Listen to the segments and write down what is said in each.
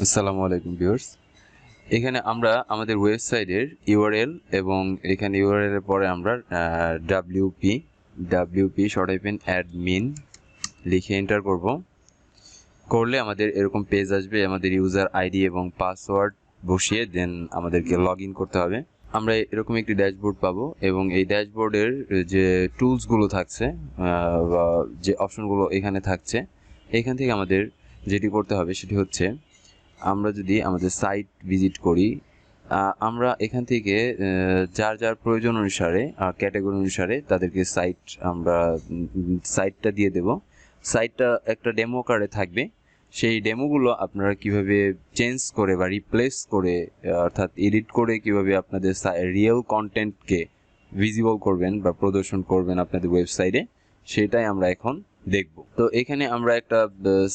আসসালামু আলাইকুম ভিউয়ার্স। এখানে আমরা আমাদের ওয়েবসাইটের ইউআরএল এবং এখানে ইউআরএল এর পরে আমরা wp শর্ট হাইফেন অ্যাডমিন লিখে এন্টার করলে আমাদের এরকম পেজ আসবে। আমাদের ইউজার আইডি এবং পাসওয়ার্ড বসিয়ে দেন আমাদেরকে লগ ইন করতে হবে। আমরা এরকম একটি ড্যাশবোর্ড পাবো এবং এই ড্যাশবোর্ডের যে টুলসগুলো থাকছে বা যে অপশনগুলো এখানে থাকছে, এখান থেকে আমাদের যেটি করতে হবে সেটি হচ্ছে, আমরা যদি আমাদের সাইট ভিজিট করি, আমরা এখান থেকে যার যার প্রয়োজন অনুসারে ক্যাটাগরি অনুসারে তাদেরকে সাইটটা দিয়ে দেব। সাইটটা একটা ডেমো কার্ডে থাকবে। সেই ডেমোগুলো আপনারা কিভাবে চেঞ্জ করে বা রিপ্লেস করে অর্থাৎ এডিট করে কিভাবে আপনাদের রিয়েল কন্টেন্টকে ভিজিবল করবেন বা প্রদর্শন করবেন আপনাদের ওয়েবসাইটে, সেটাই আমরা এখন দেখব। তো এখানে আমরা একটা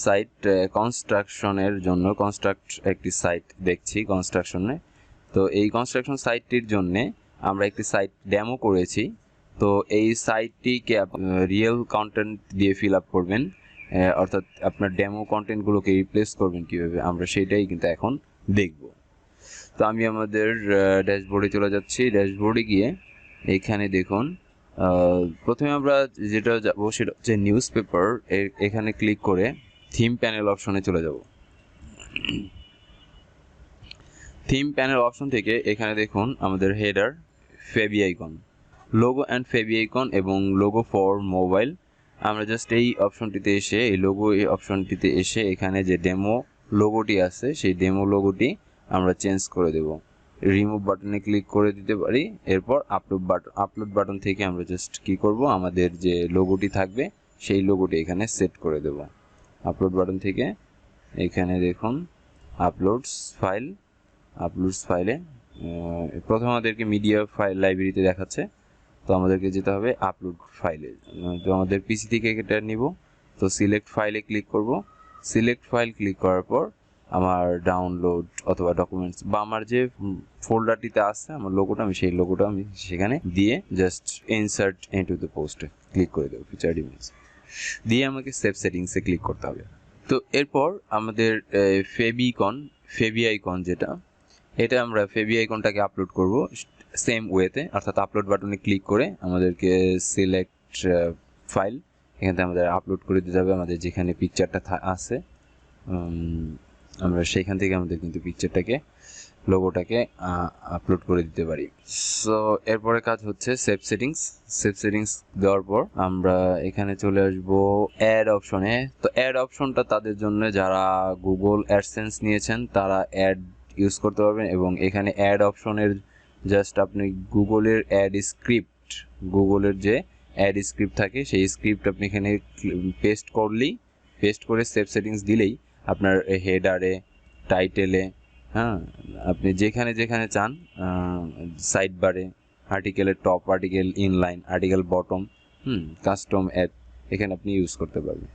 সাইট কনস্ট্রাকশনের জন্য একটি সাইট দেখছি কনস্ট্রাকশনে। তো এই কনস্ট্রাকশন সাইটটির জন্য আমরা একটি সাইট ডেমো করেছি। তো এই সাইটটিকে রিয়েল কন্টেন্ট দিয়ে ফিল আপ করবেন, অর্থাৎ আপনার ডেমো কন্টেন্টগুলোকে রিপ্লেস করবেন কিভাবে, আমরা সেটাই কিন্তু এখন দেখব। তো আমি আমাদের ড্যাশবোর্ডে চলে যাচ্ছি। ড্যাশবোর্ডে গিয়ে এখানে দেখুন, প্রথমে আমরা যেটা যাবো সেটা হচ্ছে নিউজ পেপার। এখানে ক্লিক করে থিম প্যানেল অপশনে চলে যাব। থিম প্যানেল অপশন থেকে এখানে দেখুন আমাদের header, favicon, logo and favicon এবং লোগো ফর মোবাইল। আমরা জাস্ট এই অপশনটিতে এসে এই অপশনটিতে এসে এখানে যে ডেমো লোগোটি আছে সেই ডেমো লোগোটি আমরা চেঞ্জ করে দেব। রিমুভ বাটনে ক্লিক করে দিতে পারি। এরপর আপলোড বাটন থেকে আমরা জাস্ট কি করব, আমাদের যে লোগোটি থাকবে সেই লোগোটি এখানে সেট করে দেব। আপলোড বাটন থেকে এখানে দেখুন আপলোডস ফাইলে প্রথমে আমাদেরকে মিডিয়া ফাইল লাইব্রেরিতে দেখাচ্ছে। তো আমাদেরকে যেতে হবে আপলোড ফাইলে। তো আমাদের পিসি থেকে এটা নিব। তো সিলেক্ট ফাইলে ক্লিক করব। সিলেক্ট ফাইল ক্লিক করার পর আমার ডাউনলোড অথবা ডকুমেন্টস বা আমার যে ফোল্ডারটিতে আছে আমার লোগোটা, আমি সেই লোগোটা আমি সেখানে দিয়ে জাস্ট ইনসার্ট ইনটু দ্য পোস্টে ক্লিক করে দেবো। ফিচার ইমেজ দিয়ে আমাকে সেভ সেটিংসে ক্লিক করতে হবে। তো এরপর আমাদের ফেবি আইকন এটা আমরা ফেবি আইকনটাকে আপলোড করব সেম ওয়েতে, অর্থাৎ আপলোড বাটনে ক্লিক করে আমাদেরকে সিলেক্ট ফাইল, এখান থেকে আমাদের আপলোড করে দিতে হবে আমাদের যেখানে পিকচারটা আছে। আমরা সেখান থেকে আমাদের কিন্তু লোগোটাকে আপলোড করে দিতে পারি। সো এরপরে কাজ হচ্ছে সেভ সেটিংস দেওয়ার পর আমরা এখানে চলে আসব অ্যাড অপশনে। তো অ্যাড অপশনটা তাদের জন্য যারা গুগল অ্যাডসেন্স নিয়েছেন তারা অ্যাড ইউজ করতে পারবেন, এবং এখানে অ্যাড অপশনের জাস্ট আপনি গুগলের যে অ্যাড স্ক্রিপ্ট থাকে সেই স্ক্রিপ্ট আপনি এখানে পেস্ট করে সেভ সেটিংস দিলেই আপনার হেডারে, টাইটেলে, আপনি যেখানে চান, সাইড বারে, আর্টিকেলের top, article inline, article bottom, custom ad এখানে আপনি ইউজ করতে পারবেন।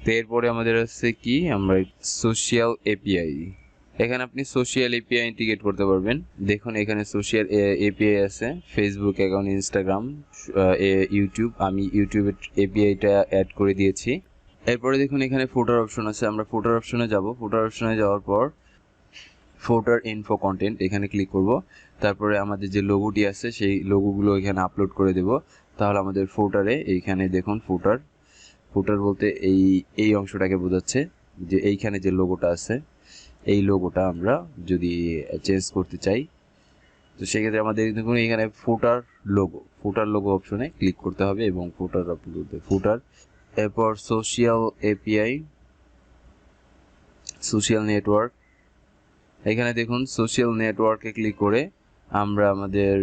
তো এরপরে আমাদের আছে কি, আমরা সোশ্যাল এপিআই, এখানে আপনি সোশ্যাল এপিআই ইন্টিগ্রেট করতে পারবেন। দেখুন এখানে সোশ্যাল এপিআই আছে, ফেসবুক অ্যাকাউন্ট, ইনস্টাগ্রাম, ইউটিউব। আমি ইউটিউবের এপিআইটা অ্যাড করে দিয়েছি। এরপরে দেখুন এখানে ফুটার অপশন আছে, আমরা ফুটার অপশনে যাব। ফুটার অপশনে যাওয়ার পর ফুটার ইনফো কন্টেন্ট এখানে ক্লিক করব। তারপরে আমাদের যে লোগোটি আছে সেই লোগোগুলো এখানে আপলোড করে দেব। তাহলে আমাদের ফুটারে এইখানে দেখুন ফুটার বলতে এই অংশটাকে বোঝাচ্ছে যে এইখানে যে লোগোটা আছে এই লোগোটা আমরা যদি চেঞ্জ করতে চাই, তো সেক্ষেত্রে আমাদের দেখুন এখানে ফুটার লোগো অপশনে ক্লিক করতে হবে এবং ফুটার। এরপর সোশ্যাল নেটওয়ার্ক, এখানে দেখুন সোশ্যাল নেটওয়ার্কে ক্লিক করে আমরা আমাদের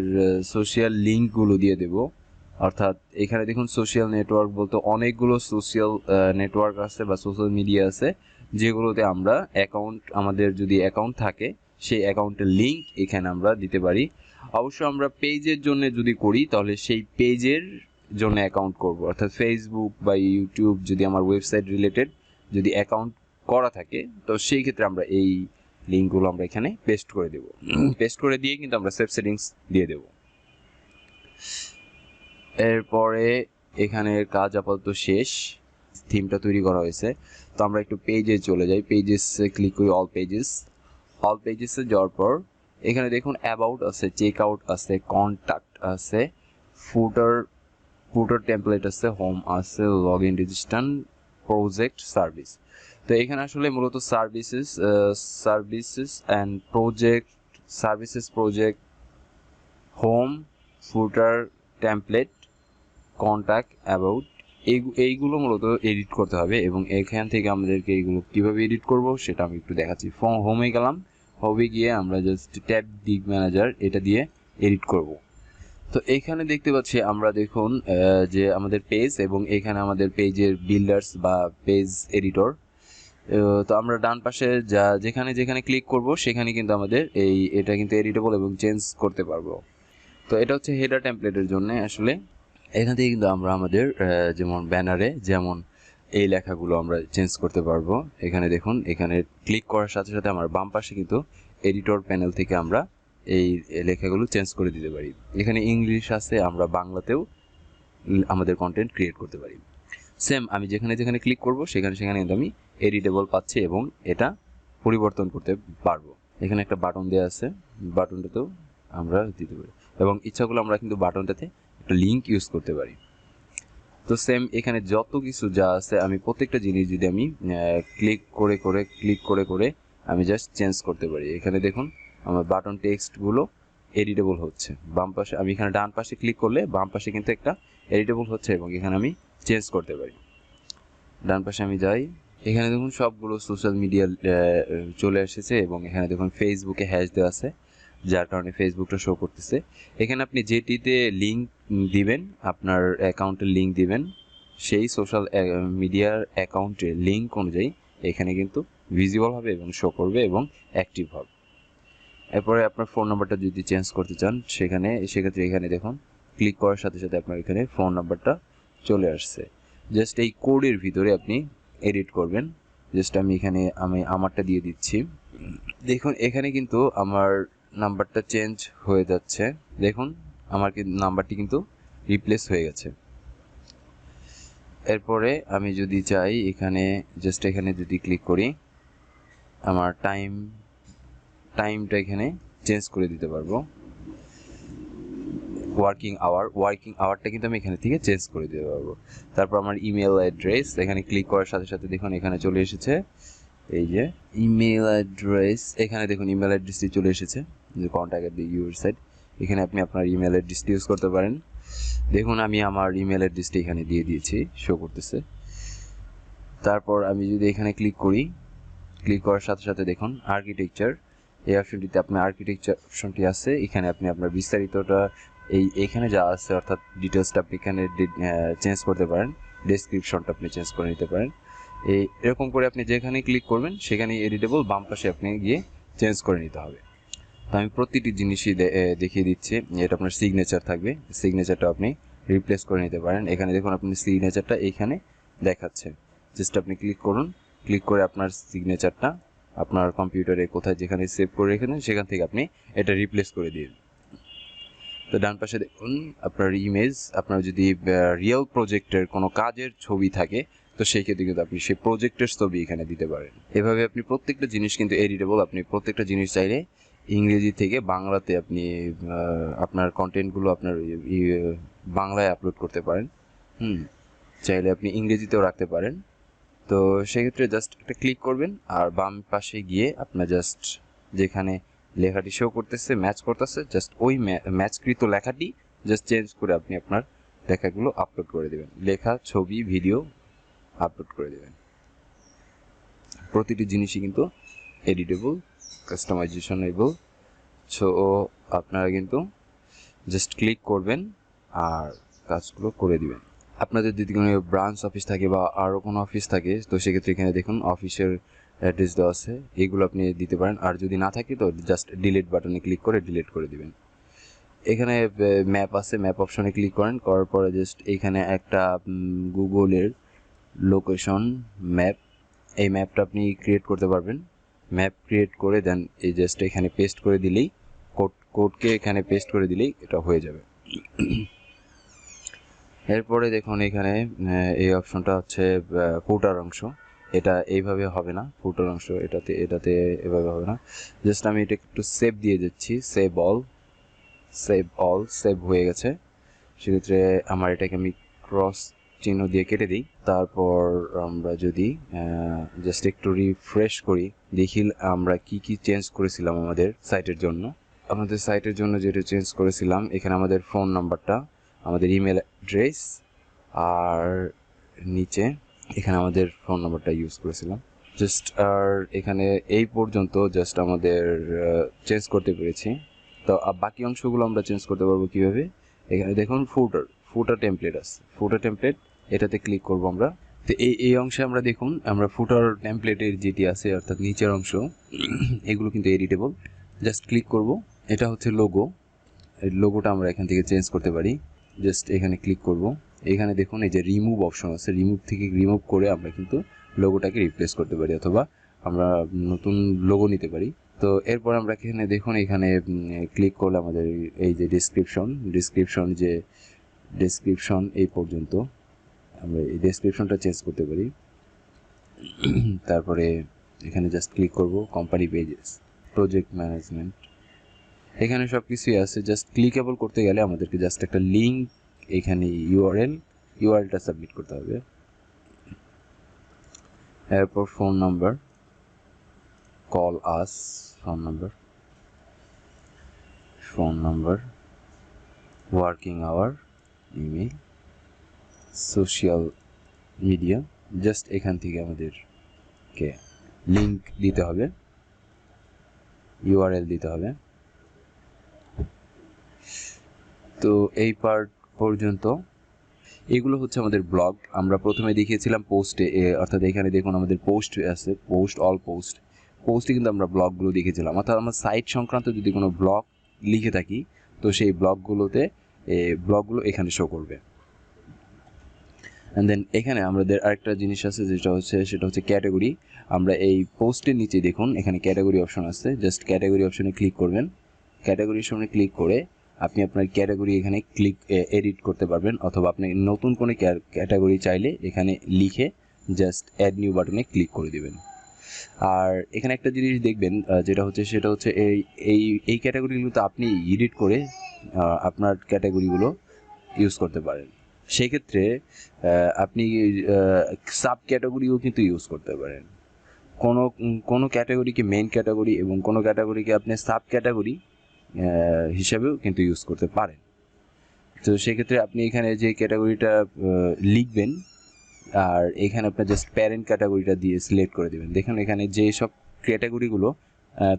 সোশ্যাল লিঙ্কগুলো দিয়ে দেব। অর্থাৎ এখানে দেখুন সোশ্যাল নেটওয়ার্ক বলতে অনেকগুলো সোশ্যাল নেটওয়ার্ক আছে বা সোশ্যাল মিডিয়া আছে যেগুলোতে আমরা আমাদের যদি অ্যাকাউন্ট থাকে সেই অ্যাকাউন্টের লিঙ্ক এখানে আমরা দিতে পারি। অবশ্য আমরা পেজের জন্য যদি করি তাহলে সেই পেজের জন্য অ্যাকাউন্ট করব, অর্থাৎ ফেসবুক বা ইউটিউব যদি আমার ওয়েবসাইট রিলেটেড যদি অ্যাকাউন্ট করা থাকে তো সেই ক্ষেত্রে আমরা এই লিঙ্কগুলো আমরা এখানে পেস্ট করে দেব। পেস্ট করে দিয়ে কিন্তু আমরা সেভ সেটিংস দিয়ে দেব। এরপরে এখানে কাজ আপাতত শেষ। থিমটা তৈরি করা হয়েছে। তো আমরা একটু পেজে চলে যাই, পেজেসে ক্লিক করি, অল পেজেসে যাওয়ার পর এখানে দেখুন অ্যাবাউট আছে, চেক আউট আছে, কন্ট্যাক্ট আছে, ফুটার টেমপ্লেট আছে, হোম আছে, log in registration, project, service. তো এখানে আসলে মূলত services and project, home, footer, template, contact, about, এইগুলো মূলত এডিট করতে হবে। এবং এখান থেকে আমাদেরকে এইগুলো কীভাবে এডিট করব সেটা আমি একটু দেখাচ্ছি। হোমে গেলাম, হোমে গিয়ে আমরা জাস্ট ট্যাব দিগ ম্যানেজার এটা দিয়ে এডিট করব। তো এখানে দেখতে পাচ্ছি আমরা দেখুন যে আমাদের পেজ, এবং এখানে আমাদের পেজের বিল্ডার্স বা পেজ এডিটর। তো আমরা ডান পাশে যেখানে ক্লিক করব সেখানে কিন্তু আমাদের এটা কিন্তু এডিটেবল এবং চেঞ্জ করতে পারবো। তো এটা হচ্ছে হেডার টেমপ্লেটের জন্য। আসলে এখান থেকে কিন্তু আমরা আমাদের যেমন ব্যানারে যেমন এই লেখাগুলো আমরা চেঞ্জ করতে পারবো। এখানে দেখুন, এখানে ক্লিক করার সাথে সাথে আমার বাম পাশে কিন্তু এডিটর প্যানেল থেকে আমরা এই লেখাগুলো চেঞ্জ করে দিতে পারি। এখানে ইংলিশ আছে, আমরা বাংলাতেও আমাদের কন্টেন্ট ক্রিয়েট করতে পারি। সেম আমি যেখানে ক্লিক করব সেখানে কিন্তু আমি এডিটেবল পাচ্ছি এবং এটা পরিবর্তন করতে পারবো। এখানে একটা বাটন দেওয়া আছে, বাটনটাতেও আমরা দিতে পারি, এবং ইচ্ছাগুলো আমরা কিন্তু বাটনটাতে একটা লিঙ্ক ইউজ করতে পারি। তো সেম এখানে যত কিছু যা আছে আমি প্রত্যেকটা জিনিস যদি আমি ক্লিক করে আমি জাস্ট চেঞ্জ করতে পারি। এখানে দেখুন আমার বাটন টেক্সটগুলো এডিটেবল হচ্ছে। বাম পাশে আমি এখানে ডান পাশে ক্লিক করলে বাম পাশে কিন্তু একটা এডিটেবল হচ্ছে এবং এখানে আমি চেঞ্জ করতে পারি। ডান পাশে আমি যাই, এখানে দেখুন সবগুলো সোশ্যাল মিডিয়া চলে এসেছে এবং এখানে দেখুন ফেসবুকে হ্যাশ দেওয়া আছে, যার কারণে ফেসবুকটা শো করতেছে। এখানে আপনি যেটিতে লিঙ্ক দিবেন, আপনার অ্যাকাউন্টের লিঙ্ক দিবেন, সেই সোশ্যাল মিডিয়ার অ্যাকাউন্টের লিঙ্ক অনুযায়ী এখানে কিন্তু ভিজিবল হবে এবং শো করবে এবং অ্যাক্টিভ হবে। এরপরে আপনার ফোন নাম্বারটা যদি চেঞ্জ করতে চান সেক্ষেত্রে এখানে দেখুন ক্লিক করার সাথে সাথে আপনার এখানে ফোন নাম্বারটা চলে আসছে। জাস্ট এই কোডের ভিতরে আপনি এডিট করবেন। জাস্ট আমি আমারটা দিয়ে দিচ্ছি। দেখুন এখানে কিন্তু আমার নাম্বারটা চেঞ্জ হয়ে যাচ্ছে। দেখুন আমার নাম্বারটি কিন্তু রিপ্লেস হয়ে গেছে। এরপরে আমি যদি চাই এখানে যদি ক্লিক করি, আমার টাইমটা এখানে চেঞ্জ করে দিতে পারবো। ওয়ার্কিং আওয়ারটা কিন্তু আমি এখানে থেকে চেঞ্জ করে দিতে পারবো। তারপর আমার ইমেল অ্যাড্রেস, এখানে ক্লিক করার সাথে সাথে দেখুন এখানে চলে এসেছে এই যে ইমেল অ্যাড্রেস। এখানে দেখুন ইমেল অ্যাড্রেসটি চলে এসেছে, যে কন্ট্যাক্ট দি ইউর সাইট। এখানে আপনি আপনার ইমেল অ্যাড্রেসটি ইউজ করতে পারেন। দেখুন আমি আমার ইমেল অ্যাড্রেসটি এখানে দিয়ে দিয়েছি, শো করতেছে। তারপর আমি যদি এখানে ক্লিক করার সাথে সাথে দেখুন আর্কিটেকচার, এই অপশনটিতে আপনার আর্কিটেকচার অপশনটি আছে। এখানে আপনি আপনার বিস্তারিতটা এইখানে যা আছে অর্থাৎ ডিটেলসটা আপনি এখানে চেঞ্জ করতে পারেন, ডেসক্রিপশনটা আপনি চেঞ্জ করে নিতে পারেন। এরকম করে আপনি যেখানে ক্লিক করবেন সেখানে এডিটেবল, বাম পাশে আপনি গিয়ে চেঞ্জ করে নিতে হবে। তো আমি প্রতিটি জিনিসই দেখিয়ে দিচ্ছি। এটা আপনার সিগনেচার থাকবে, সিগনেচারটা আপনি রিপ্লেস করে নিতে পারেন। এখানে দেখুন আপনি সিগনেচারটা এইখানে দেখাচ্ছে, জাস্ট আপনি ক্লিক করে আপনার সিগনেচারটা আপনার কম্পিউটারে কোথায় যেখানে সেভ করে রেখেছেন সেখান থেকে আপনি এটা রিপ্লেস করে দিন। তো ডান পাশে দেখুন আপনার ইমেজ, আপনার যদি রিয়েল প্রজেক্টের কোনো কাজের ছবি থাকে তো সেই ক্ষেত্রে কিন্তু আপনি সেই প্রজেক্টের ছবি এখানে দিতে পারেন। এভাবে আপনি প্রত্যেকটা জিনিস কিন্তু এডিটেবল, আপনি প্রত্যেকটা জিনিস চাইলে ইংরেজি থেকে বাংলাতে আপনি আপনার কন্টেন্টগুলো আপনার বাংলায় আপলোড করতে পারেন। চাইলে আপনি ইংরেজিতেও রাখতে পারেন। তো সেক্ষেত্রে জাস্ট একটা ক্লিক করবেন আর বাম পাশে গিয়ে আপনার জাস্ট যেখানে লেখাটি শো করতেছে ম্যাচ করতেছে, জাস্ট ওই ম্যাচকৃত লেখাটি জাস্ট চেঞ্জ করে আপনি আপনার লেখাগুলো আপলোড করে দেবেন, লেখা, ছবি, ভিডিও আপলোড করে দেবেন। প্রতিটি জিনিসই কিন্তু এডিটেবল, কাস্টমাইজেশনেবল। সো আপনারা কিন্তু জাস্ট ক্লিক করবেন আর কাজগুলো করে দিবেন। আপনাদের যদি কোনো ব্রাঞ্চ অফিস থাকে বা আরও কোনো অফিস থাকে তো সেক্ষেত্রে এখানে দেখুন অফিসের অ্যাড্রেস দেওয়া আছে, এইগুলো আপনি দিতে পারেন। আর যদি না থাকে তো জাস্ট ডিলিট বাটনে ক্লিক করে ডিলিট করে দিবেন। এখানে ম্যাপ আছে, ম্যাপ অপশনে ক্লিক করার পরে জাস্ট এখানে একটা গুগলের লোকেশন ম্যাপ, এই ম্যাপটা আপনি ক্রিয়েট করতে পারবেন। ম্যাপ ক্রিয়েট করে দেন এই জাস্ট এখানে পেস্ট করে দিলেই কোডকে এখানে পেস্ট করে দিলেই এটা হয়ে যাবে। এরপরে দেখুন এখানে এই অপশনটা হচ্ছে ফুটার অংশ। এটা এইভাবে হবে না, ফুটার অংশ এটাতে এভাবে হবে না। জাস্ট আমি এটা একটু সেভ দিয়ে যাচ্ছি, সেভ হয়ে গেছে। সেক্ষেত্রে আমার এটাকে আমি ক্রস চিহ্ন দিয়ে কেটে দিই। তারপর আমরা যদি জাস্ট একটু রিফ্রেশ করি, দেখি আমরা কি চেঞ্জ করেছিলাম আমাদের সাইটের জন্য। আমাদের সাইটের জন্য যেটা চেঞ্জ করেছিলাম, এখানে আমাদের ফোন নাম্বারটা, আমাদের ইমেল অ্যাড্রেস, আর নিচে এখানে আমাদের ফোন নাম্বারটা ইউজ করেছিলাম। জাস্ট আর এখানে এই পর্যন্ত জাস্ট আমাদের চেঞ্জ করতে পেরেছি। তো বাকি অংশগুলো আমরা চেঞ্জ করতে পারবো কিভাবে? এখানে দেখুন ফুটার টেমপ্লেট আছে, ফুটার টেমপ্লেট, এটাতে ক্লিক করব আমরা। তো এই অংশে আমরা দেখুন, আমরা ফুটার টেমপ্লেটের যেটি আছে অর্থাৎ নিচের অংশ, এগুলো কিন্তু এডিটেবল। জাস্ট ক্লিক করব, এটা হচ্ছে লোগো, এই লোগোটা আমরা এখান থেকে চেঞ্জ করতে পারি। জাস্ট এখানে ক্লিক করব, এখানে দেখুন এই যে রিমুভ অপশন আছে, রিমুভ করে আমরা কিন্তু লোগোটাকে রিপ্লেস করতে পারি, অথবা আমরা নতুন লোগো নিতে পারি। তো এরপর আমরা এখানে দেখুন, এখানে ক্লিক করলে আমাদের এই যে ডেসক্রিপশন এই পর্যন্ত আমরা এই ডেসক্রিপশনটা চেঞ্জ করতে পারি। তারপরে এখানে জাস্ট ক্লিক করব, কোম্পানি পেজেস, প্রজেক্ট ম্যানেজমেন্ট, এখানে সব কিছুই আছে। জাস্ট ক্লিকেবল করতে গেলে আমাদেরকে জাস্ট একটা লিঙ্ক, এখানে ইউআরএলটা সাবমিট করতে হবে। এরপর phone number, call us, phone number, working hour, email, social media, just এখান থেকে আমাদেরকে লিঙ্ক দিতে হবে, ইউআরএল দিতে হবে। তো এই পার্ট পর্যন্ত এগুলো হচ্ছে আমাদের ব্লগ। আমরা প্রথমে দেখিয়েছিলাম পোস্টে, অর্থাৎ এখানে দেখুন আমাদের পোস্ট আছে, পোস্টে কিন্তু আমরা ব্লগগুলো দেখেছিলাম। অর্থাৎ আমরা সাইট সংক্রান্ত যদি কোনো ব্লগ লিখে থাকি, তো সেই ব্লগগুলো এখানে শো করবে। অ্যান্ড দেন এখানে আমাদের আরেকটা জিনিস আছে, সেটা হচ্ছে ক্যাটাগরি। আমরা এই পোস্টের নিচে দেখুন এখানে ক্যাটাগরি অপশন আছে, জাস্ট ক্যাটাগরি অপশনে ক্লিক করবেন। ক্যাটাগরি অপশনে ক্লিক করে আপনি আপনার ক্যাটাগরি এখানে এডিট করতে পারবেন, অথবা আপনি নতুন কোনো ক্যাটাগরি চাইলে এখানে লিখে জাস্ট অ্যাড নিউ বাটনে ক্লিক করে দেবেন। আর এখানে একটা জিনিস দেখবেন, সেটা হচ্ছে এই ক্যাটাগরিগুলোতে আপনি এডিট করে আপনার ক্যাটাগরিগুলো ইউজ করতে পারেন। সেক্ষেত্রে আপনি সাব ক্যাটাগরিও কিন্তু ইউজ করতে পারেন। কোনো ক্যাটাগরিকে মেইন ক্যাটাগরি এবং কোনো ক্যাটাগরিকে আপনি সাব ক্যাটাগরি হিসাবেও কিন্তু ইউজ করতে পারেন। তো সেক্ষেত্রে আপনি এখানে যে ক্যাটাগরিটা লিখবেন, আর এখানে আপনার জাস্ট প্যারেন্ট ক্যাটাগরিটা দিয়ে সিলেক্ট করে দেবেন। দেখুন এখানে যে সব ক্যাটাগরিগুলো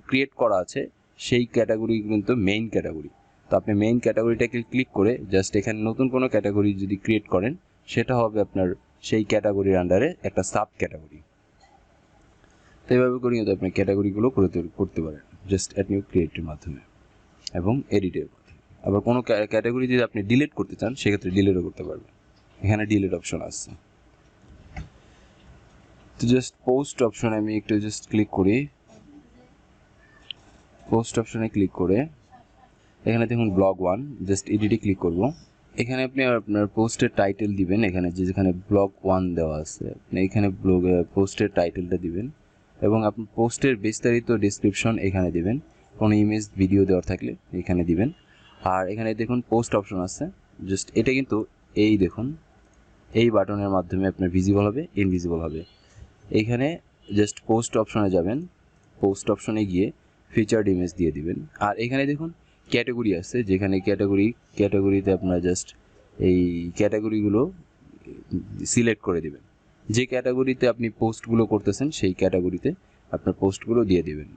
ক্রিয়েট করা আছে, সেই ক্যাটাগরি কিন্তু মেইন ক্যাটাগরি। তো আপনি মেইন ক্যাটাগরিটাকে ক্লিক করে জাস্ট এখানে নতুন কোনো ক্যাটাগরি যদি ক্রিয়েট করেন, সেটা হবে আপনার সেই ক্যাটাগরির আন্ডারে একটা সাব ক্যাটাগরি। তো এইভাবে করে কিন্তু আপনি ক্যাটাগরিগুলো করতে পারেন জাস্ট অ্যাড নিউ ক্রিয়েটের মাধ্যমে এবং এডিটের মাধ্যমে। আবার কোনো ক্যাটাগরি যদি আপনি ডিলিট করতে চান, সেক্ষেত্রে ডিলিটও করতে পারবেন। এখানে ডিলিট অপশন আছে। তো জাস্ট পোস্ট অপশনে আমি একটু জাস্ট ক্লিক করি। পোস্ট অপশনে ক্লিক করে এখানে দেখুন ব্লগ 1, জাস্ট এডিটে ক্লিক করব। এখানে আপনি আপনার পোস্টের টাইটেল দিবেন, যেখানে ব্লগ 1 দেওয়া আছে আপনি এখানে পোস্টের টাইটেলটা দিবেন, এবং আপনি পোস্টের বিস্তারিত ডেসক্রিপশন এখানে দিবেন। কোনো ইমেজ ভিডিও দেওয়ার থাকলে এখানে দিবেন। আর এখানে দেখুন পোস্ট অপশন আছে, জাস্ট এটা কিন্তু দেখুন এই বাটনের মাধ্যমে আপনার ভিজিবল হবে, ইনভিজিবল হবে। এইখানে জাস্ট পোস্ট অপশনে যাবেন, পোস্ট অপশনে গিয়ে ফিচার্ড ইমেজ দিয়ে দিবেন। আর এখানে দেখুন ক্যাটাগরি আছে, যেখানে ক্যাটাগরিতে আপনারা জাস্ট এই ক্যাটাগরিগুলো সিলেক্ট করে দিবেন। যে ক্যাটাগরিতে আপনি পোস্টগুলো করতেছেন, সেই ক্যাটাগরিতে আপনার পোস্টগুলো দিয়ে দিবেন।